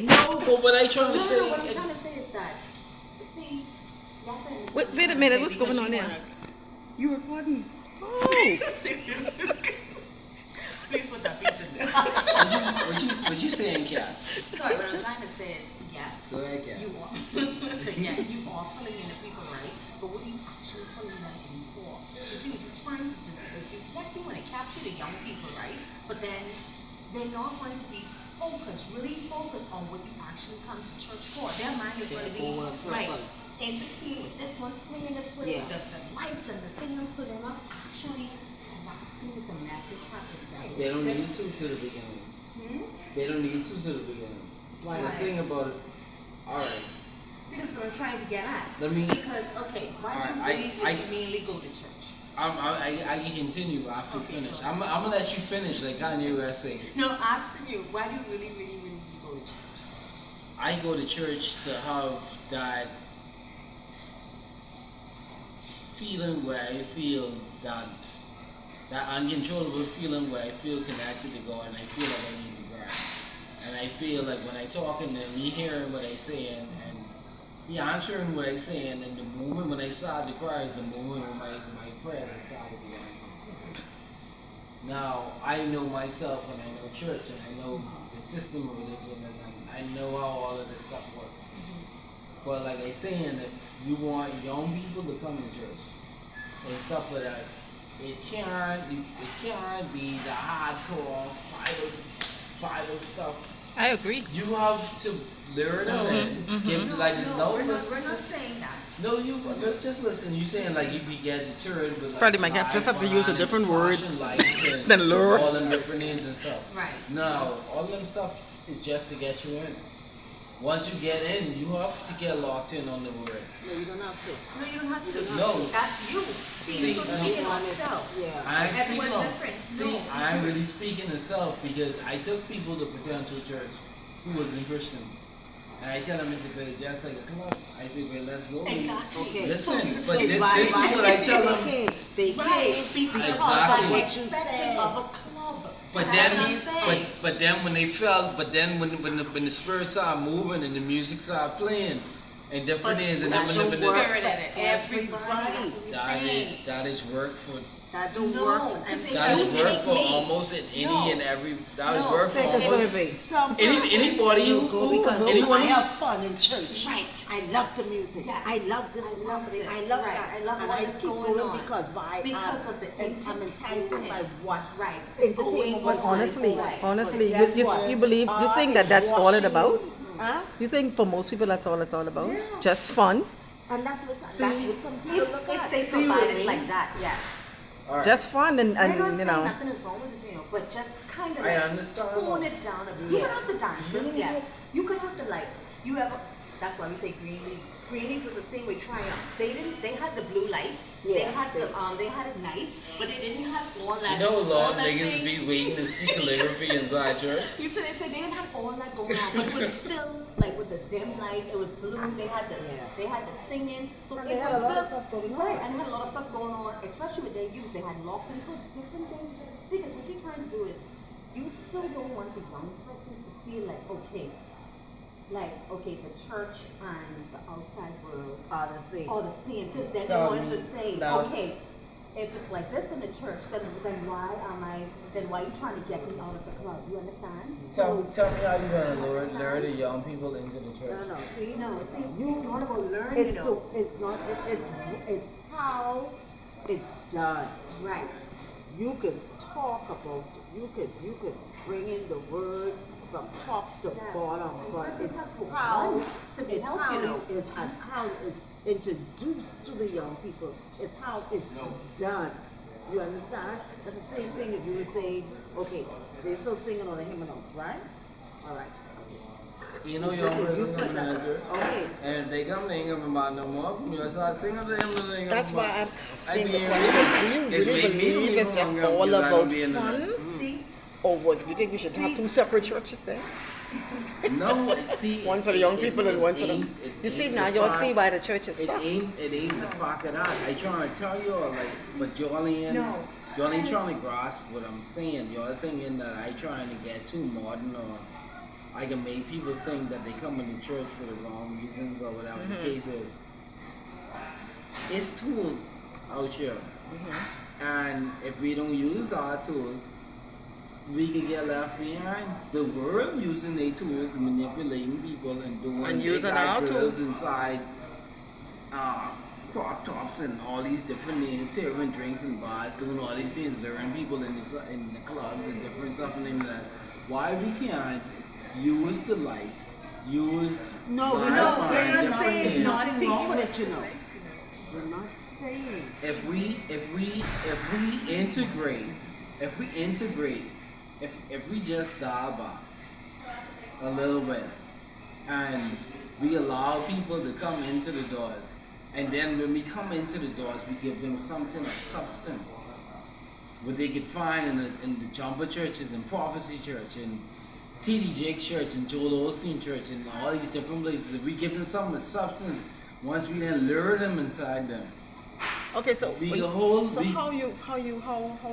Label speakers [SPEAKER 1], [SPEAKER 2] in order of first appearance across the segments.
[SPEAKER 1] No, but what I trying to say.
[SPEAKER 2] No, what I'm trying to say is that, see, yes, I understand.
[SPEAKER 3] Wait a minute, what's going on there? You recording? Oh.
[SPEAKER 4] Please put that piece in there.
[SPEAKER 1] What you saying, Kat?
[SPEAKER 2] Sorry, what I'm trying to say is, yes,
[SPEAKER 1] Go ahead, Kat.
[SPEAKER 2] you are. So yeah, you are pulling in the people, right? But what are you actually pulling them in for? You see, what you're trying to do is, yes, you want to capture the young people, right? But then they're not going to be focused, really focused on what you actually come to church for. Their mind is going to be right. Entertain with this one, swinging this way, the lights and the thing, so they're not actually grasping what the message has to say.
[SPEAKER 5] They don't need to the beginning. They don't need to the beginning.
[SPEAKER 2] Why?
[SPEAKER 5] The thing about it, alright.
[SPEAKER 2] See, that's what I'm trying to get at.
[SPEAKER 5] Let me.
[SPEAKER 2] Because, okay, why do
[SPEAKER 1] I
[SPEAKER 2] you mainly go to church?
[SPEAKER 1] I can continue after you finish. I'm gonna let you finish like Kanye West say.
[SPEAKER 2] No, I'm asking you, why do you really go to church?
[SPEAKER 1] I go to church to have that feeling where I feel that uncontrollable feeling where I feel connected to God and I feel like I need to grow. And I feel like when I talking to him, he hearing what I say and he answering what I say, and then the moment when I start to cry is the moment when my prayers start to be answered. Now, I know myself and I know church and I know the system of religion and I know how all of this stuff works. But like I saying, if you want young people to come to church and stuff like that, it can't be the hardcore Bible stuff.
[SPEAKER 3] I agree.
[SPEAKER 5] You have to learn it. Give like
[SPEAKER 2] we're not saying that.
[SPEAKER 5] No, let's just listen. You saying like you get deterred with like
[SPEAKER 3] Probably might just have to use a different word than lure.
[SPEAKER 5] All them different names and stuff.
[SPEAKER 2] Right.
[SPEAKER 5] No, all them stuff is just to get you in. Once you get in, you have to get locked in on the word.
[SPEAKER 4] No, you don't have to.
[SPEAKER 2] No, you don't have to.
[SPEAKER 5] No.
[SPEAKER 2] That's you.
[SPEAKER 5] See,
[SPEAKER 2] you're speaking on yourself.
[SPEAKER 4] Yeah.
[SPEAKER 5] I'm speaking
[SPEAKER 2] Everyone's
[SPEAKER 5] on,
[SPEAKER 2] different.
[SPEAKER 5] see,
[SPEAKER 2] No.
[SPEAKER 5] I'm really speaking of self because I took people to potential church who wasn't Christian. And I tell them, it's like, just like, come on.
[SPEAKER 1] I say, well, let's go.
[SPEAKER 2] Exactly.
[SPEAKER 4] Okay.
[SPEAKER 1] Listen,
[SPEAKER 4] So
[SPEAKER 1] but this
[SPEAKER 4] why
[SPEAKER 1] is what I tell them.
[SPEAKER 4] They
[SPEAKER 2] Right,
[SPEAKER 4] came because
[SPEAKER 1] Exactly.
[SPEAKER 4] of what you
[SPEAKER 2] Expecting
[SPEAKER 4] said.
[SPEAKER 2] of a club.
[SPEAKER 1] But
[SPEAKER 2] That's
[SPEAKER 1] then,
[SPEAKER 2] what I'm saying.
[SPEAKER 1] but then when they felt, but then when the spirit started moving and the music started playing, and different things, and then
[SPEAKER 4] That
[SPEAKER 1] when
[SPEAKER 4] don't
[SPEAKER 1] the
[SPEAKER 4] work
[SPEAKER 2] spirit in it.
[SPEAKER 4] for everybody.
[SPEAKER 1] that is work for
[SPEAKER 4] That don't
[SPEAKER 2] No,
[SPEAKER 4] work for
[SPEAKER 2] because
[SPEAKER 4] everybody.
[SPEAKER 1] that is
[SPEAKER 2] You
[SPEAKER 1] work
[SPEAKER 2] take
[SPEAKER 1] for
[SPEAKER 2] me.
[SPEAKER 1] almost in any
[SPEAKER 2] No.
[SPEAKER 1] and every. That is
[SPEAKER 2] No.
[SPEAKER 1] work for
[SPEAKER 4] Take a
[SPEAKER 1] almost
[SPEAKER 4] survey. Some
[SPEAKER 1] anybody
[SPEAKER 4] persons
[SPEAKER 1] who
[SPEAKER 4] go because
[SPEAKER 1] anyone
[SPEAKER 4] I
[SPEAKER 1] who-
[SPEAKER 4] have fun in church.
[SPEAKER 2] Right.
[SPEAKER 4] I love the music.
[SPEAKER 2] Yes.
[SPEAKER 4] I love this
[SPEAKER 2] I
[SPEAKER 4] is
[SPEAKER 2] love
[SPEAKER 4] happening.
[SPEAKER 2] this.
[SPEAKER 4] I love
[SPEAKER 2] Right.
[SPEAKER 4] that.
[SPEAKER 2] I love
[SPEAKER 4] and
[SPEAKER 2] what
[SPEAKER 4] I
[SPEAKER 2] is
[SPEAKER 4] keep
[SPEAKER 2] going
[SPEAKER 4] going
[SPEAKER 2] on.
[SPEAKER 4] because
[SPEAKER 2] Because of the
[SPEAKER 4] I'm enticed
[SPEAKER 2] entertainment.
[SPEAKER 4] by what
[SPEAKER 2] Right.
[SPEAKER 4] entertainment.
[SPEAKER 3] But honestly,
[SPEAKER 4] Guess
[SPEAKER 3] you
[SPEAKER 4] what?
[SPEAKER 3] believe, you think that that's all it's about?
[SPEAKER 4] Huh?
[SPEAKER 3] You think for most people that's all it's all about? Just fun?
[SPEAKER 4] And that's what some people look
[SPEAKER 2] If
[SPEAKER 4] at.
[SPEAKER 2] they
[SPEAKER 3] See what I
[SPEAKER 2] provide it
[SPEAKER 3] mean?
[SPEAKER 2] like that, yes.
[SPEAKER 5] Alright.
[SPEAKER 3] Just fun and
[SPEAKER 2] We're not
[SPEAKER 3] you
[SPEAKER 2] saying
[SPEAKER 3] know.
[SPEAKER 2] nothing is wrong with it, but just kind of
[SPEAKER 5] I
[SPEAKER 2] like
[SPEAKER 5] understand.
[SPEAKER 2] tone it down a bit. You can have the dances, yes. You can have the lights. You have. That's why we say Green League. Green League was the same way Triumph. They had the blue lights. They
[SPEAKER 4] Yeah.
[SPEAKER 2] had it nice, but they didn't have all that.
[SPEAKER 1] You know, a lot
[SPEAKER 2] all
[SPEAKER 1] of
[SPEAKER 2] that
[SPEAKER 1] niggas
[SPEAKER 2] thing.
[SPEAKER 1] be waiting to see calligraphy inside church.
[SPEAKER 2] You said they didn't have all that going on, but it was still like with the dim light. It was blue. They had the singing. So
[SPEAKER 4] And
[SPEAKER 2] it
[SPEAKER 4] they had a
[SPEAKER 2] was
[SPEAKER 4] lot of
[SPEAKER 2] still-
[SPEAKER 4] stuff going on.
[SPEAKER 2] Right, and they had a lot of stuff going on, especially with their youth. They had locked in, so different things. See, 'cause what you're trying to do is, you still don't want the young person to feel like, okay, the church and the outside world
[SPEAKER 4] Are the same.
[SPEAKER 2] are the same. Because then
[SPEAKER 5] So,
[SPEAKER 2] they want to say,
[SPEAKER 5] now-
[SPEAKER 2] okay, if it's like this in the church, then why are you trying to get me out of the club? You understand?
[SPEAKER 5] Tell me how you gonna lure the young people into the church.
[SPEAKER 4] No, see,
[SPEAKER 2] It's not about learning,
[SPEAKER 4] it's it's how it's done.
[SPEAKER 2] Right.
[SPEAKER 4] You could talk about you could bring in the word from top to
[SPEAKER 2] Yeah.
[SPEAKER 4] bottom, but
[SPEAKER 2] Person
[SPEAKER 4] it's
[SPEAKER 2] has to
[SPEAKER 4] how
[SPEAKER 2] want to be
[SPEAKER 4] it's
[SPEAKER 2] helped,
[SPEAKER 4] how
[SPEAKER 2] you know.
[SPEAKER 4] it's and how it's introduced to the young people. It's how it's done. You understand? That's the same thing if you were saying, okay, they're still singing on the hymnals, right? All right.
[SPEAKER 5] You know young people
[SPEAKER 4] You
[SPEAKER 5] coming
[SPEAKER 4] put that-
[SPEAKER 5] to church.
[SPEAKER 4] Okay.
[SPEAKER 5] And if they come, they ain't gonna buy no more. You start singing to them, they ain't gonna
[SPEAKER 3] That's
[SPEAKER 5] buy.
[SPEAKER 3] why I'm
[SPEAKER 5] I
[SPEAKER 3] asking the
[SPEAKER 5] mean,
[SPEAKER 3] question, do you
[SPEAKER 5] it's
[SPEAKER 3] really
[SPEAKER 5] make me
[SPEAKER 3] believe it's
[SPEAKER 5] even
[SPEAKER 3] just
[SPEAKER 5] hungry
[SPEAKER 3] all
[SPEAKER 5] because I
[SPEAKER 3] about
[SPEAKER 5] don't be in the-
[SPEAKER 3] fun?
[SPEAKER 2] See?
[SPEAKER 3] Or what, you think we should have two separate churches there?
[SPEAKER 1] No, see,
[SPEAKER 3] One for the young people and one for the... You see, now you'll see why the church is
[SPEAKER 1] It
[SPEAKER 3] stuck.
[SPEAKER 1] ain't the fuck it out. I trying to tell y'all like, but y'all ain't trying to grasp what I'm saying. Y'all thinking that I trying to get too modern or I can make people think that they come into church for the wrong reasons or whatever the case is. It's tools out here. And if we don't use our tools, we could get left behind. The world using their tools to manipulating people and doing
[SPEAKER 3] And
[SPEAKER 1] big
[SPEAKER 3] using
[SPEAKER 1] guy
[SPEAKER 3] our
[SPEAKER 1] girls
[SPEAKER 3] tools.
[SPEAKER 1] inside crop tops and all these different things, serving drinks and bars, doing all these things, luring people in the clubs and different stuff and things like that. Why we can't use the lights, use
[SPEAKER 4] No, we're
[SPEAKER 1] Wi-Fi,
[SPEAKER 4] not saying,
[SPEAKER 1] different
[SPEAKER 4] there's
[SPEAKER 1] things.
[SPEAKER 4] nothing wrong with it, you know. We're not saying.
[SPEAKER 1] If we integrate, if we just dial back a little bit and we allow people to come into the doors, and then when we come into the doors, we give them something of substance, what they could find in the jumper churches and prophecy church and T.D. Jakes church and Joel Osteen church and all these different places. If we give them something of substance, once we then lure them inside them,
[SPEAKER 3] Okay, so
[SPEAKER 1] we
[SPEAKER 3] wait,
[SPEAKER 1] can hold
[SPEAKER 3] so
[SPEAKER 1] we,
[SPEAKER 3] how are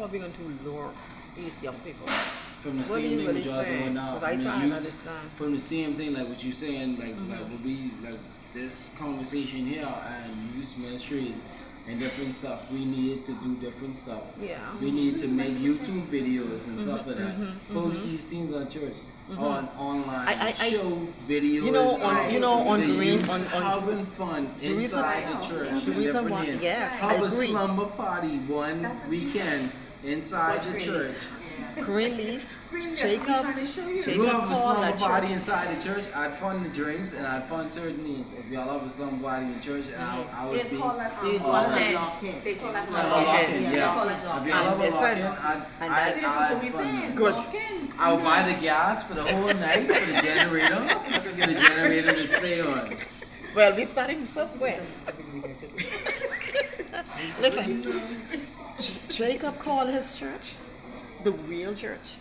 [SPEAKER 3] we going to lure these young people?
[SPEAKER 1] from the
[SPEAKER 3] What are
[SPEAKER 1] same
[SPEAKER 3] you
[SPEAKER 1] thing
[SPEAKER 3] really
[SPEAKER 1] what y'all
[SPEAKER 3] saying?
[SPEAKER 1] doing now.
[SPEAKER 3] 'Cause I
[SPEAKER 1] From the
[SPEAKER 3] try and
[SPEAKER 1] youth,
[SPEAKER 3] understand.
[SPEAKER 1] from the same thing like what you saying, like what we like this conversation here and youth ministries and different stuff. We need to do different stuff.
[SPEAKER 3] Yeah.
[SPEAKER 1] We need to make YouTube videos and stuff like that. Post these things on church. On online,
[SPEAKER 3] I-
[SPEAKER 1] show videos.
[SPEAKER 3] You know, on
[SPEAKER 1] the
[SPEAKER 3] Green-
[SPEAKER 1] youths
[SPEAKER 3] on-
[SPEAKER 1] having fun
[SPEAKER 3] the reason
[SPEAKER 1] inside
[SPEAKER 3] why-
[SPEAKER 1] the church.
[SPEAKER 3] the
[SPEAKER 1] and
[SPEAKER 3] reason
[SPEAKER 1] different
[SPEAKER 3] why-
[SPEAKER 1] things.
[SPEAKER 3] yes, I
[SPEAKER 1] Have a
[SPEAKER 3] agree.
[SPEAKER 1] slumber party one weekend inside the church.
[SPEAKER 3] Greenleaf,
[SPEAKER 2] Greenleaf,
[SPEAKER 3] Jacob,
[SPEAKER 2] I'm trying to show you.
[SPEAKER 3] Jacob
[SPEAKER 1] You have a
[SPEAKER 3] called
[SPEAKER 1] slumber
[SPEAKER 3] that
[SPEAKER 1] party
[SPEAKER 3] church.
[SPEAKER 1] inside the church. I'd fund the drinks and I'd fund certain things. If y'all have a slumber party in church, I would
[SPEAKER 2] It's
[SPEAKER 1] be.
[SPEAKER 2] called that
[SPEAKER 4] They call it a
[SPEAKER 2] lock-in.
[SPEAKER 4] lock-in.
[SPEAKER 2] They call that
[SPEAKER 1] A
[SPEAKER 2] lock-in.
[SPEAKER 1] lock-in,
[SPEAKER 2] They
[SPEAKER 1] yeah.
[SPEAKER 2] call it
[SPEAKER 1] If
[SPEAKER 2] lock-in.
[SPEAKER 1] y'all have a
[SPEAKER 3] And
[SPEAKER 1] lock-in,
[SPEAKER 3] listen, and
[SPEAKER 1] I'd
[SPEAKER 2] See, this is what we
[SPEAKER 1] fund them.
[SPEAKER 2] saying.
[SPEAKER 3] Good.
[SPEAKER 2] Lock-in.
[SPEAKER 1] I'll buy the gas for the whole night for the generator. I could get a generator to stay on.
[SPEAKER 3] Well, we starting somewhere. Listen, Jacob called his church the real church.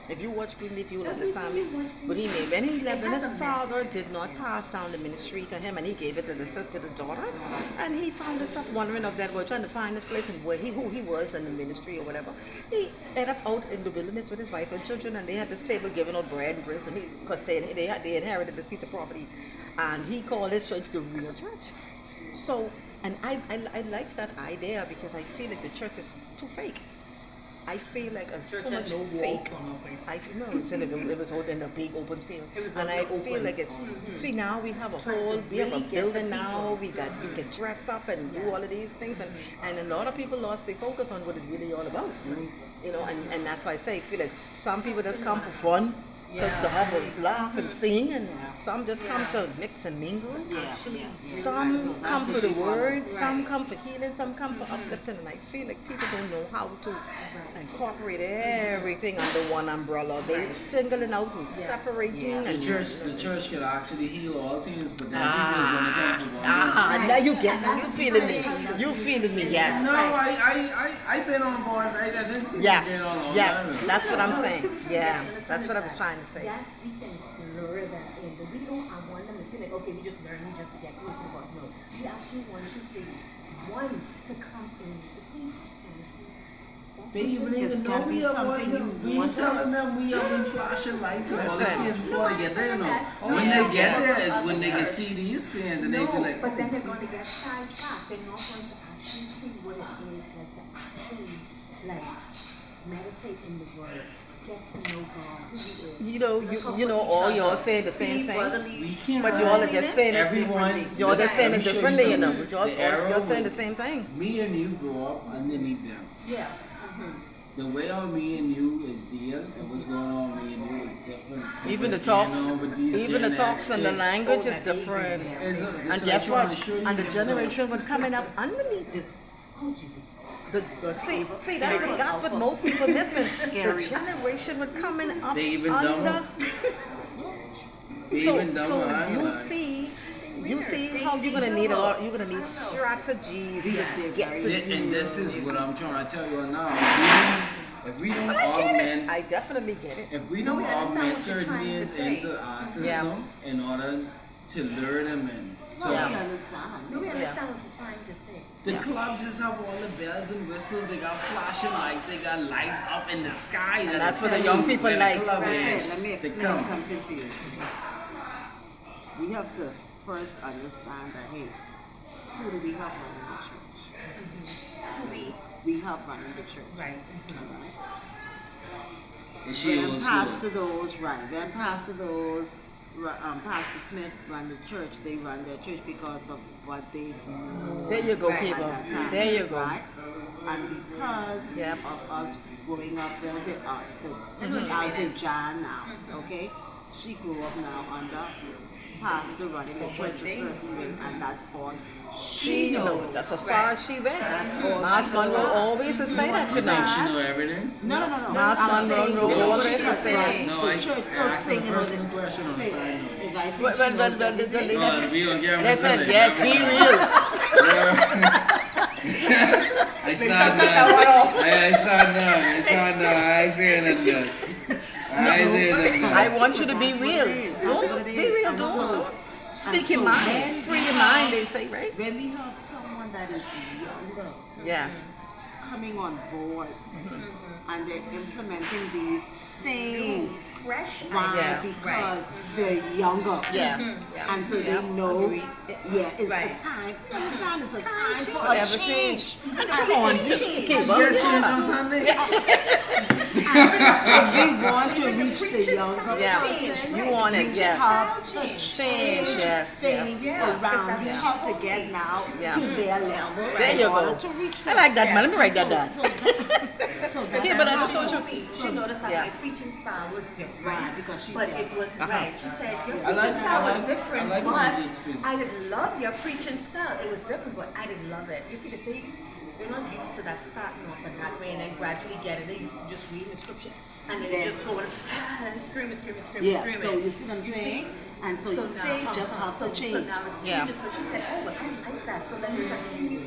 [SPEAKER 3] If you watch Greenleaf, you will understand it. But when his father did not pass down the ministry to him, and he gave it to the daughter, and he found himself wondering of that, trying to find this place and who he was in the ministry or whatever. He ended up out in the wilderness with his wife and children, and they had this table giving out bread and drinks, and because they inherited this piece of property, and he called his church the real church. So, and I like that idea because I feel like the church is too fake. I feel like it's too much fake. It was out in a big open field, and I feel like it's. See, now we have we have a building now. We can dress up and do all of these things, and a lot of people lost their focus on what it's really all about. You know, and that's why I say I feel like some people just come for fun. Just to have a laugh and sing, and some just come to mix and mingle. Some come for the word, some come for healing, some come for uplifting, and I feel like people don't know how to incorporate everything under one umbrella. They're singling out and separating.
[SPEAKER 1] The
[SPEAKER 3] And
[SPEAKER 1] church can actually heal all things, but then people is only come for one.
[SPEAKER 3] now you get me. You feeling me? Yes.
[SPEAKER 1] No, I've been on board. I didn't see
[SPEAKER 3] Yes.
[SPEAKER 1] you been on all
[SPEAKER 3] Yes.
[SPEAKER 1] time.
[SPEAKER 3] That's what I'm saying. Yeah. That's what I was trying to say.
[SPEAKER 2] Yes, we can lure them in, but we don't want them to feel like, okay, we just learning just to get closer to God. No, we actually want you to want to come in. See,
[SPEAKER 1] They even
[SPEAKER 4] It's
[SPEAKER 1] know
[SPEAKER 4] gotta be
[SPEAKER 1] we are
[SPEAKER 4] something
[SPEAKER 1] one.
[SPEAKER 4] you
[SPEAKER 1] We
[SPEAKER 4] want.
[SPEAKER 1] telling them we have been flashing lights and all these
[SPEAKER 3] Listen.
[SPEAKER 1] things before they get there. You know, when they get there is when they can see these things and they be like,
[SPEAKER 2] but then they're going to get sidetracked. They're not going to actually see what it is like to actually like meditate in the Word, get to know God, who He is.
[SPEAKER 3] You know, all y'all saying the same thing.
[SPEAKER 1] we can't.
[SPEAKER 3] But you all are just saying it
[SPEAKER 1] Everyone-
[SPEAKER 3] differently. You all just saying it
[SPEAKER 1] Let me show you
[SPEAKER 3] differently, you know.
[SPEAKER 1] something.
[SPEAKER 3] But you all
[SPEAKER 1] The arrow
[SPEAKER 3] still saying the
[SPEAKER 1] was-
[SPEAKER 3] same thing.
[SPEAKER 1] Me and you grew up underneath them.
[SPEAKER 2] Yeah.
[SPEAKER 1] The way how me and you is there and what's going on with me and you is different.
[SPEAKER 3] Even the
[SPEAKER 1] What's going
[SPEAKER 3] talks,
[SPEAKER 1] on with these
[SPEAKER 3] even the
[SPEAKER 1] Gen
[SPEAKER 3] talks
[SPEAKER 1] X
[SPEAKER 3] and the
[SPEAKER 1] kids.
[SPEAKER 3] language is different.
[SPEAKER 1] Is
[SPEAKER 3] And guess what? And the generation would coming up underneath this.
[SPEAKER 2] Oh, Jesus.
[SPEAKER 3] See, that's what most people missing.
[SPEAKER 4] Scary.
[SPEAKER 3] The generation would coming up
[SPEAKER 1] They even
[SPEAKER 3] under.
[SPEAKER 1] dumber. They
[SPEAKER 3] So,
[SPEAKER 1] even dumber. I'm
[SPEAKER 3] you
[SPEAKER 1] like,
[SPEAKER 3] see how you're gonna need you're gonna need strategies to get to
[SPEAKER 1] and this is what I'm trying to tell you now. If we don't
[SPEAKER 3] I get it.
[SPEAKER 1] augment,
[SPEAKER 3] I definitely get it.
[SPEAKER 1] if we don't
[SPEAKER 2] I understand
[SPEAKER 1] augment
[SPEAKER 2] what you're
[SPEAKER 1] certain
[SPEAKER 2] trying to
[SPEAKER 1] things
[SPEAKER 2] say.
[SPEAKER 1] into our system in order to lure them in.
[SPEAKER 4] No,
[SPEAKER 1] So
[SPEAKER 4] we understand.
[SPEAKER 2] No, we understand what you're trying to say.
[SPEAKER 1] the clubs just have all the bells and whistles. They got flashing lights. They got lights up in the sky. That
[SPEAKER 3] that's
[SPEAKER 1] is
[SPEAKER 3] what the
[SPEAKER 1] telling
[SPEAKER 3] young
[SPEAKER 1] you
[SPEAKER 3] people
[SPEAKER 1] where
[SPEAKER 3] like.
[SPEAKER 1] The club
[SPEAKER 4] Listen,
[SPEAKER 1] is.
[SPEAKER 4] let me
[SPEAKER 1] They
[SPEAKER 4] explain
[SPEAKER 1] come.
[SPEAKER 4] something to you. We have to first understand that, hey, who do we have running the church? We have running the church.
[SPEAKER 2] Right.
[SPEAKER 4] Alright?
[SPEAKER 1] And she
[SPEAKER 4] When
[SPEAKER 1] old
[SPEAKER 4] Pastor
[SPEAKER 1] school.
[SPEAKER 4] those, right, when Pastor those, Pastor Smith run the church, they run their church because of what they know.
[SPEAKER 3] There you go,
[SPEAKER 2] Right.
[SPEAKER 3] people.
[SPEAKER 4] at that time,
[SPEAKER 3] There you go.
[SPEAKER 4] Right? And because
[SPEAKER 3] Yep.
[SPEAKER 4] of us growing up there with us, because I was in John now, okay? She grew up now under pastor running the church a certain way, and that's all she knows.
[SPEAKER 3] That's as far as she went.
[SPEAKER 4] That's all
[SPEAKER 3] Miles
[SPEAKER 4] she
[SPEAKER 3] Monroe
[SPEAKER 4] knows.
[SPEAKER 3] always would say
[SPEAKER 4] You
[SPEAKER 3] that, you
[SPEAKER 1] You think
[SPEAKER 3] know.
[SPEAKER 1] she know everything?
[SPEAKER 4] No.
[SPEAKER 3] Miles
[SPEAKER 4] I'm saying
[SPEAKER 3] Monroe
[SPEAKER 4] the
[SPEAKER 3] always
[SPEAKER 4] church,
[SPEAKER 3] say that.
[SPEAKER 4] right?
[SPEAKER 1] No,
[SPEAKER 4] The
[SPEAKER 1] I
[SPEAKER 4] church, so
[SPEAKER 1] asked a
[SPEAKER 4] singing
[SPEAKER 1] personal
[SPEAKER 4] on the
[SPEAKER 1] question on the
[SPEAKER 4] say,
[SPEAKER 1] side note.
[SPEAKER 4] if I think
[SPEAKER 3] Well,
[SPEAKER 4] she
[SPEAKER 3] well,
[SPEAKER 4] knows
[SPEAKER 3] well,
[SPEAKER 4] everything.
[SPEAKER 3] well,
[SPEAKER 1] No, we don't get
[SPEAKER 3] Listen, yes, be real.
[SPEAKER 1] I start now. I start now. I ain't saying nothing. I ain't saying nothing.
[SPEAKER 3] I want you to be
[SPEAKER 4] That's what
[SPEAKER 3] real.
[SPEAKER 4] it is. That's
[SPEAKER 3] Don't
[SPEAKER 4] what it
[SPEAKER 3] be
[SPEAKER 4] is.
[SPEAKER 3] real.
[SPEAKER 4] And
[SPEAKER 3] Don't
[SPEAKER 4] so-
[SPEAKER 3] speak
[SPEAKER 4] and
[SPEAKER 3] your
[SPEAKER 4] so
[SPEAKER 3] mind.
[SPEAKER 4] when
[SPEAKER 3] Free
[SPEAKER 4] we
[SPEAKER 3] your mind,
[SPEAKER 4] have-
[SPEAKER 3] they say, right?
[SPEAKER 4] When we have someone that is younger
[SPEAKER 3] Yes.
[SPEAKER 4] coming on board and they're implementing these things,
[SPEAKER 2] Fresh
[SPEAKER 4] why?
[SPEAKER 3] Yeah.
[SPEAKER 4] Because they're younger.
[SPEAKER 3] Yeah.
[SPEAKER 4] And so
[SPEAKER 3] Yeah.
[SPEAKER 4] they know,
[SPEAKER 3] Agree.
[SPEAKER 4] it's
[SPEAKER 2] Right.
[SPEAKER 4] a time. You understand? It's a time for a
[SPEAKER 3] Whatever
[SPEAKER 4] change.
[SPEAKER 3] Come on, just keep up.
[SPEAKER 1] Get changed on Sunday?
[SPEAKER 4] If we want to reach the younger
[SPEAKER 3] Yeah.
[SPEAKER 4] person,
[SPEAKER 3] You want it,
[SPEAKER 4] we
[SPEAKER 3] yes.
[SPEAKER 4] have to
[SPEAKER 3] Change, yes.
[SPEAKER 4] things
[SPEAKER 2] Yeah.
[SPEAKER 4] around. We have to get now
[SPEAKER 3] Yeah.
[SPEAKER 4] to their level
[SPEAKER 3] There
[SPEAKER 4] in
[SPEAKER 3] you
[SPEAKER 4] order
[SPEAKER 3] go.
[SPEAKER 4] to reach
[SPEAKER 3] I
[SPEAKER 4] them.
[SPEAKER 3] like that, man. Let me write that down.
[SPEAKER 4] So that's
[SPEAKER 3] Yeah, but I
[SPEAKER 4] how
[SPEAKER 3] just told you.
[SPEAKER 2] She noticed that
[SPEAKER 3] Yeah.
[SPEAKER 2] my preaching style was different.
[SPEAKER 4] Right, because she's
[SPEAKER 2] But
[SPEAKER 4] young.
[SPEAKER 2] it was right. She said your
[SPEAKER 1] I like-
[SPEAKER 2] preaching style
[SPEAKER 1] I
[SPEAKER 2] was
[SPEAKER 1] like-
[SPEAKER 2] different,
[SPEAKER 1] I like when
[SPEAKER 2] but
[SPEAKER 1] you just speak.
[SPEAKER 2] I didn't love your preaching style. It was different, but I didn't love it. You see, because they're not used to that starting off in that way and then gradually getting it. They used to just reading the scripture and then just going and screaming.
[SPEAKER 4] Yeah, so you see what I'm
[SPEAKER 2] You
[SPEAKER 4] saying?
[SPEAKER 2] see?
[SPEAKER 4] And so, your
[SPEAKER 2] now,
[SPEAKER 4] things just have to
[SPEAKER 2] so
[SPEAKER 4] change.
[SPEAKER 2] now it
[SPEAKER 3] Yeah.
[SPEAKER 2] changes. So she said, oh, but I like that. So let me continue.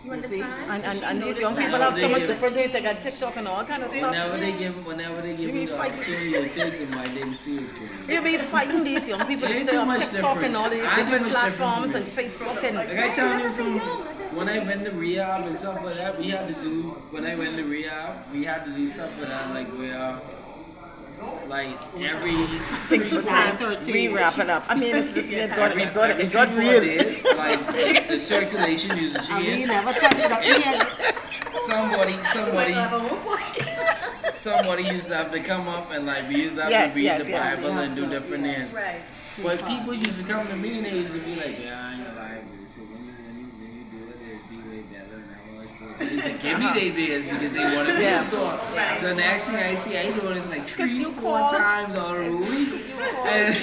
[SPEAKER 2] You
[SPEAKER 4] You see?
[SPEAKER 2] understand?
[SPEAKER 3] And these young
[SPEAKER 2] She
[SPEAKER 3] people
[SPEAKER 2] noticed
[SPEAKER 3] have so much
[SPEAKER 1] They-
[SPEAKER 3] different things. They got TikTok and all kind of stuff.
[SPEAKER 1] Whenever they give
[SPEAKER 3] You
[SPEAKER 1] me
[SPEAKER 3] be
[SPEAKER 1] the
[SPEAKER 3] fighting.
[SPEAKER 1] opportunity to take them, my name is good.
[SPEAKER 3] You be fighting these young people
[SPEAKER 1] It
[SPEAKER 3] to
[SPEAKER 1] ain't
[SPEAKER 3] stay
[SPEAKER 1] too
[SPEAKER 3] on
[SPEAKER 1] much
[SPEAKER 3] TikTok and
[SPEAKER 1] different.
[SPEAKER 3] all these
[SPEAKER 1] I ain't too
[SPEAKER 3] different
[SPEAKER 1] much different
[SPEAKER 3] platforms
[SPEAKER 1] from
[SPEAKER 3] and Facebook and
[SPEAKER 1] Like I tell you from when I went to rehab and stuff like that, we had to do, when I went to rehab, we had to do stuff like that, like where, like every
[SPEAKER 3] we wrap it up. I mean, it got
[SPEAKER 1] every
[SPEAKER 3] real.
[SPEAKER 1] days, like the circulation used to
[SPEAKER 4] And we
[SPEAKER 1] change.
[SPEAKER 4] never touched it up yet.
[SPEAKER 1] Somebody used to have to come up and like we used to have
[SPEAKER 3] Yes,
[SPEAKER 1] to read
[SPEAKER 3] yes,
[SPEAKER 1] the
[SPEAKER 3] yes.
[SPEAKER 1] Bible and do different things.
[SPEAKER 2] Right.
[SPEAKER 1] But people used to come to me and they used to be like, yeah, I ain't gonna lie, but they say, when you do it, it'll be way better than I always do it. They used to give me their days because they wanted me
[SPEAKER 3] Yeah.
[SPEAKER 1] to talk. So the next thing I see, I do this like
[SPEAKER 3] 'Cause you
[SPEAKER 1] 3-4
[SPEAKER 3] called.
[SPEAKER 1] times all a week.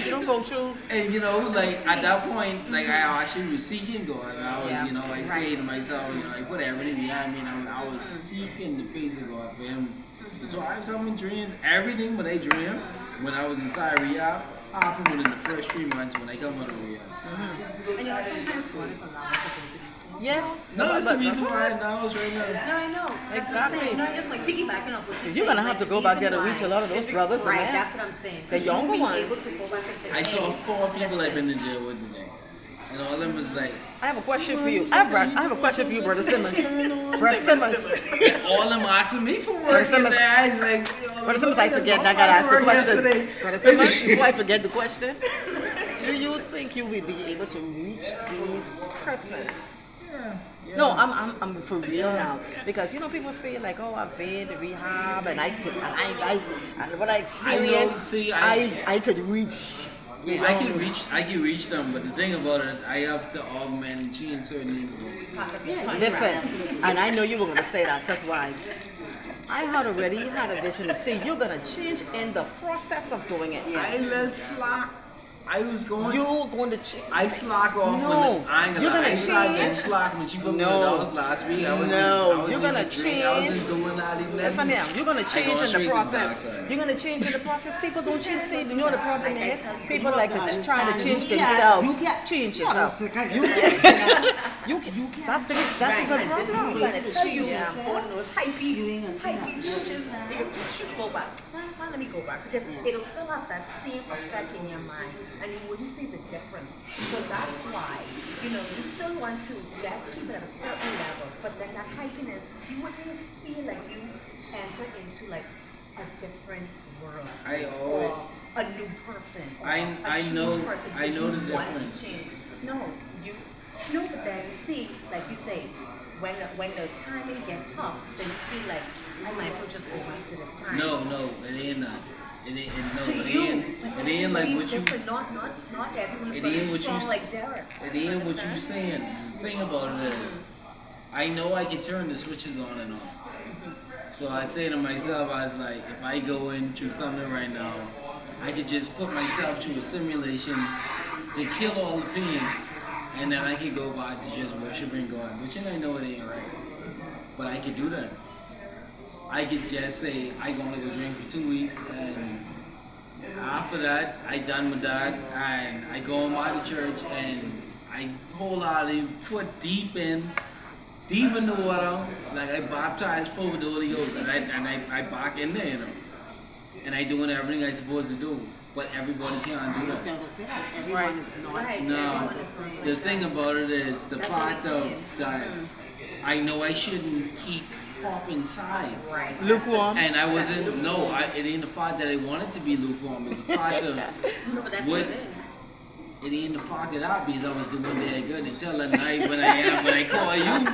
[SPEAKER 3] You don't go through.
[SPEAKER 1] And you know, like at that point, like I actually was seeking God. And I was,
[SPEAKER 3] Yeah.
[SPEAKER 1] you know, I say to myself, you know, I put everything behind me and I was seeking the face of God for Him. So I have some dreams, everything but I dream when I was inside rehab happened within the first 3 months when I come out of rehab.
[SPEAKER 2] And you know, sometimes God is allowed us to go through these
[SPEAKER 3] Yes.
[SPEAKER 1] No, that's the
[SPEAKER 3] but-
[SPEAKER 1] reason why now is right now.
[SPEAKER 2] No, I know. That's
[SPEAKER 3] Exactly.
[SPEAKER 2] what I'm saying. No, just like piggybacking off what
[SPEAKER 3] You're gonna have to go back there to reach a lot of those brothers and
[SPEAKER 2] Right,
[SPEAKER 3] that.
[SPEAKER 2] that's what I'm saying.
[SPEAKER 3] The younger
[SPEAKER 2] Being
[SPEAKER 3] ones.
[SPEAKER 2] able to go back and say,
[SPEAKER 1] I saw
[SPEAKER 2] hey,
[SPEAKER 1] 4 people I've been in jail with today. And all of them was like,
[SPEAKER 3] I have a question for you. I have a question for you, Brother Simmons. Brother Simmons.
[SPEAKER 1] all of them asking me for work.
[SPEAKER 3] Brother
[SPEAKER 1] And
[SPEAKER 3] Simmons.
[SPEAKER 1] I was like, yo,
[SPEAKER 3] Brother Simmons, I
[SPEAKER 1] just
[SPEAKER 3] forget.
[SPEAKER 1] got
[SPEAKER 3] I gotta ask the
[SPEAKER 1] work
[SPEAKER 3] question.
[SPEAKER 1] yesterday.
[SPEAKER 3] Brother Simmons, before I forget the question, do you think you will be able to reach these persons?
[SPEAKER 1] Yeah.
[SPEAKER 3] No, I'm for real now because you know people feel like, oh, I've been to rehab and I could and what I experienced,
[SPEAKER 1] see,
[SPEAKER 3] I could reach. You
[SPEAKER 1] I
[SPEAKER 3] know.
[SPEAKER 1] can reach them, but the thing about it, I have to augment and change certain things.
[SPEAKER 3] Listen, and I know you were gonna say that. That's why. I had already had a vision to see you're gonna change in the process of doing it.
[SPEAKER 1] I let slack. I was going.
[SPEAKER 3] You're going to change.
[SPEAKER 1] I slack off
[SPEAKER 3] No,
[SPEAKER 1] when the, I ain't
[SPEAKER 3] you're
[SPEAKER 1] gonna lie.
[SPEAKER 3] gonna
[SPEAKER 1] I slack
[SPEAKER 3] change.
[SPEAKER 1] slack when she put me
[SPEAKER 3] No.
[SPEAKER 1] $1 last week. I was
[SPEAKER 3] No,
[SPEAKER 1] I was
[SPEAKER 3] you're
[SPEAKER 1] leaving
[SPEAKER 3] gonna
[SPEAKER 1] drink. I was
[SPEAKER 3] change.
[SPEAKER 1] just doing that.
[SPEAKER 3] Listen now, you're gonna change in the
[SPEAKER 1] straight to the
[SPEAKER 3] process.
[SPEAKER 1] backside.
[SPEAKER 3] You're gonna change in the process. People don't change. See, you know the problem is people like to
[SPEAKER 4] You
[SPEAKER 3] try to
[SPEAKER 4] can't-
[SPEAKER 3] change
[SPEAKER 4] you can't-
[SPEAKER 3] themselves.
[SPEAKER 4] you can't-
[SPEAKER 3] Change
[SPEAKER 4] you
[SPEAKER 3] yourself.
[SPEAKER 4] can't-
[SPEAKER 3] You can't. You can. That's the good
[SPEAKER 2] Right,
[SPEAKER 3] problem.
[SPEAKER 2] and this is what I'm trying to tell you.
[SPEAKER 3] Yeah.
[SPEAKER 2] On those hypey
[SPEAKER 4] Doing and doing.
[SPEAKER 2] churches, you should go back. Why let me go back? Because it'll still have that same effect in your mind. and you wouldn't see the difference. So that's why, you still want to, yes, keep it at a certain level, but then that happiness, you wouldn't feel like you enter into like a different world. Or a new person. Or
[SPEAKER 5] I
[SPEAKER 2] a
[SPEAKER 5] know-
[SPEAKER 2] changed person
[SPEAKER 5] I know
[SPEAKER 2] because
[SPEAKER 5] the
[SPEAKER 2] you want to
[SPEAKER 5] difference.
[SPEAKER 2] change. No, but then you see, like you say, when the timing gets tough, then you feel like I might as well just go back to this time.
[SPEAKER 5] No, it ain't that.
[SPEAKER 2] To
[SPEAKER 5] It
[SPEAKER 2] you,
[SPEAKER 5] ain't like what you.
[SPEAKER 2] different. Not everyone's
[SPEAKER 5] It
[SPEAKER 2] gonna
[SPEAKER 5] ain't
[SPEAKER 2] be
[SPEAKER 5] what
[SPEAKER 2] strong
[SPEAKER 5] you.
[SPEAKER 2] like Derek.
[SPEAKER 5] It ain't what you
[SPEAKER 2] Understand?
[SPEAKER 5] saying. The thing about it is, I know I can turn the switches on and off. So I say to myself, I was like, if I go into something right now, I could just put myself through a simulation to kill all the pain, and then I could go back to just worshiping God. Which I know it ain't right, but I could do that. I could just say I gonna go drink for 2 weeks, and after that I done with that, and I go by the church and I whole lot of foot deep in the water, like I baptized full with the Holy Ghost, and I back in there, and I doing everything I supposed to do, but everybody can't do
[SPEAKER 4] Just
[SPEAKER 5] that.
[SPEAKER 4] gotta say that. Everyone is not.
[SPEAKER 2] Right.
[SPEAKER 5] No,
[SPEAKER 2] everyone is saying
[SPEAKER 5] the
[SPEAKER 2] like
[SPEAKER 5] thing
[SPEAKER 2] that.
[SPEAKER 5] about it is the
[SPEAKER 2] That's what
[SPEAKER 5] fact
[SPEAKER 2] I'm
[SPEAKER 5] of
[SPEAKER 2] saying.
[SPEAKER 5] that I know I shouldn't keep popping sides.
[SPEAKER 2] Right.
[SPEAKER 3] Lukewarm.
[SPEAKER 5] And I wasn't, no, it ain't the fact that I wanted to be lukewarm, it's the fact of,
[SPEAKER 2] No, but that's
[SPEAKER 5] what,
[SPEAKER 2] what it is.
[SPEAKER 5] it ain't the fact that I because I was doing very good until the night when I call you,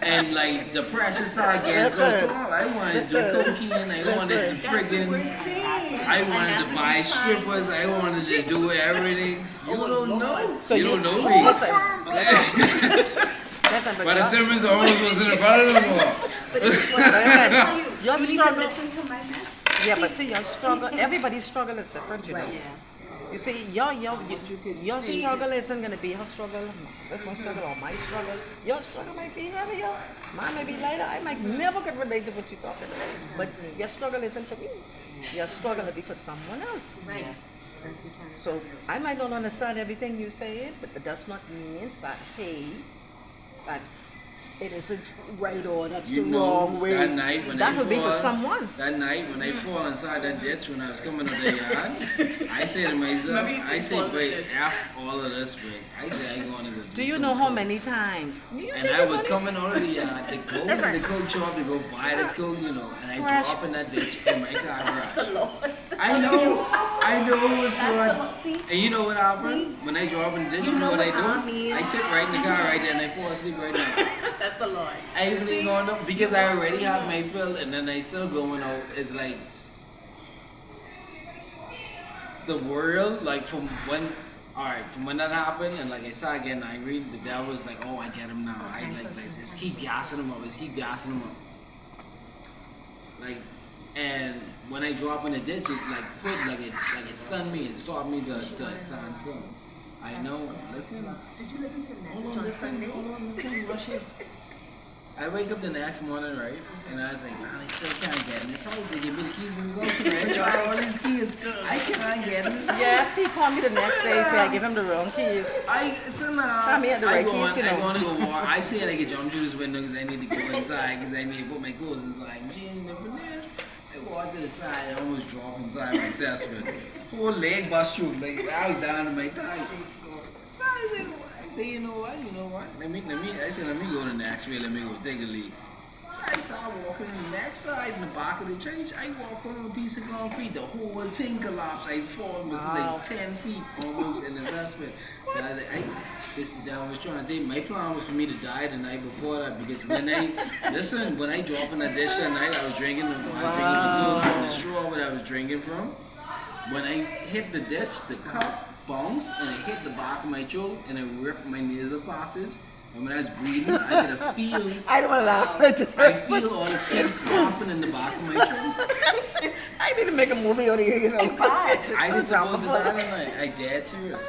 [SPEAKER 5] and like the pressure started getting so
[SPEAKER 3] Listen.
[SPEAKER 5] tall, I wanted to do
[SPEAKER 3] Listen.
[SPEAKER 5] cocaine, I wanted to
[SPEAKER 3] Listen.
[SPEAKER 2] That's what we're
[SPEAKER 5] friggin',
[SPEAKER 2] saying.
[SPEAKER 5] I
[SPEAKER 2] And
[SPEAKER 5] wanted
[SPEAKER 2] that's
[SPEAKER 5] to
[SPEAKER 2] what
[SPEAKER 5] buy
[SPEAKER 2] we're
[SPEAKER 5] strippers,
[SPEAKER 2] trying
[SPEAKER 5] I wanted to do everything. You
[SPEAKER 2] Oh,
[SPEAKER 5] don't
[SPEAKER 2] Lord.
[SPEAKER 5] know.
[SPEAKER 3] So
[SPEAKER 5] you
[SPEAKER 3] you
[SPEAKER 5] don't know
[SPEAKER 3] listen,
[SPEAKER 5] me.
[SPEAKER 3] listen,
[SPEAKER 5] But the Simmons almost wasn't about it anymore.
[SPEAKER 2] But this is what I'm telling you.
[SPEAKER 3] Your
[SPEAKER 2] You need to
[SPEAKER 3] struggle-
[SPEAKER 2] listen to my message.
[SPEAKER 3] Yeah, but see, your struggle, everybody's struggle is different, you know.
[SPEAKER 2] Right.
[SPEAKER 3] You see, your struggle isn't going to be her struggle, this one struggle, or my struggle. Your struggle might be heavier, mine might be lighter. I might never could relate to what you're talking about. But your struggle isn't for me. Your struggle will be for someone else.
[SPEAKER 2] Right.
[SPEAKER 3] So I might not understand everything you say, but that does not mean that, hey, that it isn't right or that's
[SPEAKER 5] You
[SPEAKER 3] the
[SPEAKER 5] know,
[SPEAKER 3] wrong way.
[SPEAKER 5] that night when
[SPEAKER 3] that
[SPEAKER 5] I
[SPEAKER 3] will be for
[SPEAKER 5] fall-
[SPEAKER 3] someone.
[SPEAKER 5] That night when I fall inside that ditch when I was coming out the yard, I say to myself,
[SPEAKER 2] Maybe you
[SPEAKER 5] I
[SPEAKER 2] say
[SPEAKER 5] say,
[SPEAKER 2] fall in the
[SPEAKER 5] wait,
[SPEAKER 2] ditch.
[SPEAKER 5] after all of this, wait, I say I'm gonna go
[SPEAKER 3] Do you know how many times? Do you
[SPEAKER 5] And
[SPEAKER 3] think
[SPEAKER 5] I
[SPEAKER 3] it's
[SPEAKER 5] was
[SPEAKER 3] only-
[SPEAKER 5] coming out of the yard to go to the coach shop to go buy the coat, you know, and I drop in that ditch in my car garage. I know it was good. And you know what happened? When I drop in the ditch, you know what I do? I sit right in the car right there and I fall asleep right now.
[SPEAKER 2] That's the Lord.
[SPEAKER 5] I really going to because I already had my fill and then I still going out. It's like the world, like from when that happened and like I started getting angry, the devil was like, oh, I get him now. I like let's keep gassing him up. Let's keep gassing him up. Like, and when I drop in the ditch, it like put like it stunned me. It stopped me to stand still. I know. Listen.
[SPEAKER 2] Did you listen to the
[SPEAKER 5] Hold
[SPEAKER 2] message
[SPEAKER 5] on,
[SPEAKER 2] on
[SPEAKER 5] listen,
[SPEAKER 2] Sunday?
[SPEAKER 5] hold on, listen, Rushes. I wake up the next morning, right? And I was like, man, I still can't get in this house. They give me the keys and stuff. I try all these keys. I cannot get in this house.
[SPEAKER 3] Yes, he called me the next day and said I give him the wrong keys.
[SPEAKER 5] I
[SPEAKER 3] me at the right
[SPEAKER 5] go
[SPEAKER 3] keys,
[SPEAKER 5] on,
[SPEAKER 3] you know.
[SPEAKER 5] I want to go walk. I say I can jump through this window because I need to go inside because I need to put my clothes inside. She ain't never there. I walk to the side. I almost drop inside my assessment. Whole leg bust through. Like I was down to my thigh. I say, you know what? Let me go to the next way. Let me go take a leak. So I started walking on the next side in the back of the church. I walk on a piece of concrete. The whole thing collapsed. I fall. It was like 10 feet almost in assessment. So I was like, this is that I was trying to think. My plan was for me to die the night before that because when I drop in the dish that night, I was drinking the straw where I was drinking from. When I hit the ditch, the cup bounced and it hit the back of my throat and it ripped my nasal passage. And when I was breathing, I could feel.
[SPEAKER 3] I don't want to laugh.
[SPEAKER 5] I feel all the skin popping in the back of my throat.
[SPEAKER 3] I need to make a movie out of here, you know.
[SPEAKER 5] I didn't supposed to die tonight. I dead serious.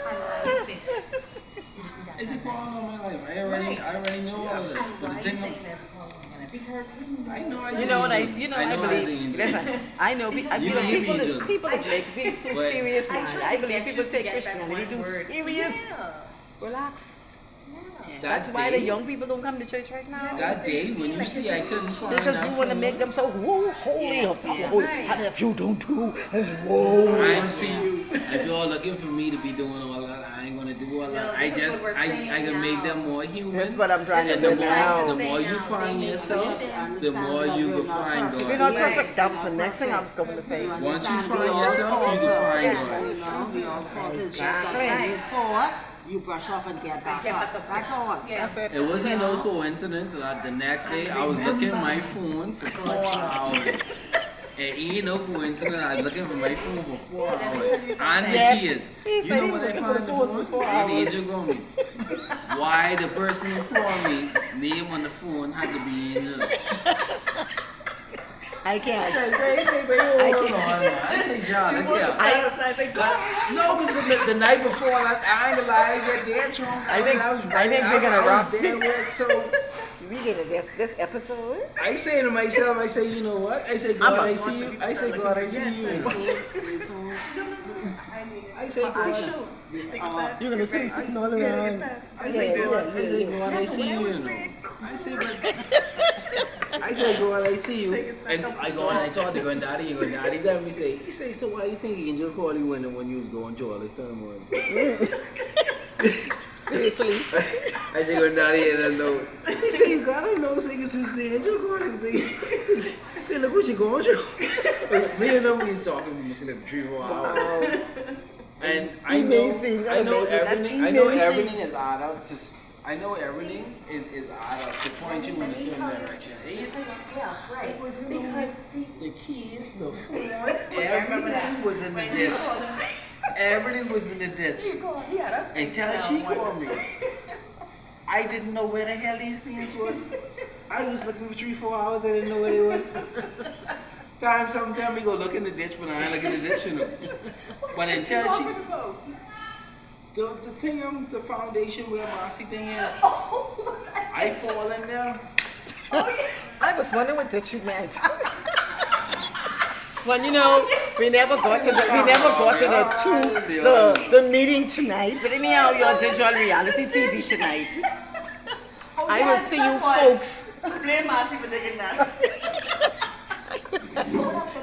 [SPEAKER 5] Is it falling on my life? I already know all of this. But the thing
[SPEAKER 2] Because
[SPEAKER 5] I know I
[SPEAKER 3] You know what I
[SPEAKER 5] know
[SPEAKER 3] believe. Listen, I know people are like being so
[SPEAKER 5] But-
[SPEAKER 3] serious now. I believe people take
[SPEAKER 2] get that
[SPEAKER 3] Christianity
[SPEAKER 2] one
[SPEAKER 3] too
[SPEAKER 2] word.
[SPEAKER 3] serious.
[SPEAKER 2] Yeah.
[SPEAKER 3] Relax.
[SPEAKER 2] Yeah.
[SPEAKER 3] That's why the young people don't come to church right now.
[SPEAKER 5] That day when you see I couldn't find
[SPEAKER 3] Because
[SPEAKER 5] that
[SPEAKER 3] you want to
[SPEAKER 5] phone,
[SPEAKER 3] make them so whoa, holy,
[SPEAKER 2] Yeah,
[SPEAKER 3] or
[SPEAKER 2] yeah.
[SPEAKER 3] holy. And if you don't do, whoa.
[SPEAKER 5] I ain't see you. if y'all looking for me to be doing all that, I ain't gonna do all that.
[SPEAKER 2] No,
[SPEAKER 5] I
[SPEAKER 2] this is
[SPEAKER 5] just,
[SPEAKER 2] what we're
[SPEAKER 5] I
[SPEAKER 2] saying
[SPEAKER 5] can make
[SPEAKER 2] now.
[SPEAKER 5] them more human.
[SPEAKER 3] That's what I'm trying to
[SPEAKER 5] And
[SPEAKER 3] do
[SPEAKER 5] the more,
[SPEAKER 3] now.
[SPEAKER 5] the more you find yourself, the more you can find
[SPEAKER 3] We're
[SPEAKER 5] God.
[SPEAKER 3] not
[SPEAKER 2] Yes.
[SPEAKER 3] perfect. That was the next thing I was going to say.
[SPEAKER 5] Once you find yourself, you can find God.
[SPEAKER 4] You know, we all call this just
[SPEAKER 3] Exactly.
[SPEAKER 4] like you saw it, you brush off and get back up. That's all.
[SPEAKER 2] Yeah.
[SPEAKER 3] That's it.
[SPEAKER 5] It wasn't no coincidence that the next day I was looking at my phone for 4 hours. And ain't no coincidence I was looking for my phone for 4 hours. And the
[SPEAKER 3] Yes.
[SPEAKER 5] kids.
[SPEAKER 3] He
[SPEAKER 5] You
[SPEAKER 3] said
[SPEAKER 5] know
[SPEAKER 3] he
[SPEAKER 5] what
[SPEAKER 3] was
[SPEAKER 5] I
[SPEAKER 3] looking
[SPEAKER 5] found
[SPEAKER 3] for
[SPEAKER 5] the
[SPEAKER 3] the phone
[SPEAKER 5] phone?
[SPEAKER 3] for 4
[SPEAKER 5] The
[SPEAKER 3] hours.
[SPEAKER 5] angel called me. Why the person who called me, name on the phone had to be Angel.
[SPEAKER 3] I can't.
[SPEAKER 5] I say, baby, hold on. I say, John, look here. No, because the night before, I ain't gonna lie, I get there drunk.
[SPEAKER 3] I think we're gonna
[SPEAKER 5] I
[SPEAKER 3] rock.
[SPEAKER 5] was there with, so
[SPEAKER 3] We get this episode.
[SPEAKER 5] I say to myself, I say, you know what? I say, God, I see you. I say, God, I see you. I say, God,
[SPEAKER 3] You're gonna see sitting all around.
[SPEAKER 5] I say, God, I see you. You know. I say, God, I see you. And I go and I talk to Granddaddy, and Granddaddy then he say, so why you think Angel called you when you was going through all this turmoil?
[SPEAKER 3] Seriously.
[SPEAKER 5] I say, Granddaddy, and I know. He say, God, I know. Say, it's Tuesday. Angel called him. Say, look what you going through. Me and him, we was talking for like 3-4 hours. And I know,
[SPEAKER 3] Amazing,
[SPEAKER 5] I know
[SPEAKER 3] amazing, that's
[SPEAKER 5] everything. I know
[SPEAKER 3] amazing.
[SPEAKER 5] everything is add up to. I know everything is add up to point you in a certain direction.
[SPEAKER 2] Yeah, right.
[SPEAKER 5] It was because the keys, the phone, everything was in the ditch. Everything was in the ditch.
[SPEAKER 2] Yeah, that's
[SPEAKER 5] Until she called me. I didn't know where the hell these things was. I was looking for 3-4 hours. I didn't know where it was. Sometime we go look in the ditch, but I ain't look in the ditch, you know. But until she, the thing, the foundation where Marcy thing is, I fall in there.
[SPEAKER 3] I was wondering what that you meant. Well, you know, we never got to the meeting tonight. But anyhow, your digital reality TV tonight. I will see you folks.
[SPEAKER 2] Blame Marcy for taking that.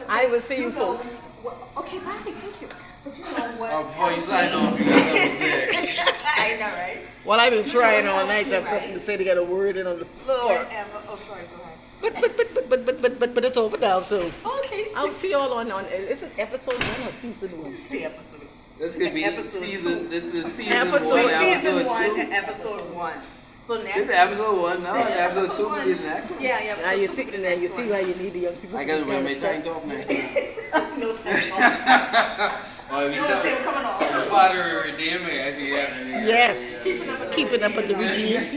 [SPEAKER 3] I will see you folks.
[SPEAKER 2] Okay, bye. Thank you. But you know what?
[SPEAKER 5] Before you sign off, you got something to say.
[SPEAKER 2] I know, right?
[SPEAKER 3] Well, I've been trying all night to have something to say to get a word in on the floor.
[SPEAKER 2] Oh, sorry. Go ahead.
[SPEAKER 3] But it's over now, so
[SPEAKER 2] Okay.
[SPEAKER 3] I'll see y'all on is it episode 1 or season 1?
[SPEAKER 2] See episode.
[SPEAKER 5] This could be
[SPEAKER 2] Episode
[SPEAKER 5] season. This is season
[SPEAKER 3] Episode
[SPEAKER 5] 1.
[SPEAKER 2] Season
[SPEAKER 5] Episode
[SPEAKER 2] 1,
[SPEAKER 5] 2.
[SPEAKER 2] episode 1. So next.
[SPEAKER 5] This is episode 1 now. Episode 2 will be the next one.
[SPEAKER 2] Yeah.
[SPEAKER 3] Now you see why you need the young people.
[SPEAKER 5] I gotta remember my time talk next time.
[SPEAKER 2] No time.
[SPEAKER 5] Oh, if you
[SPEAKER 2] You will see him coming off.
[SPEAKER 5] Father redeemed me at the end.
[SPEAKER 3] Yes, keeping up with the redeems.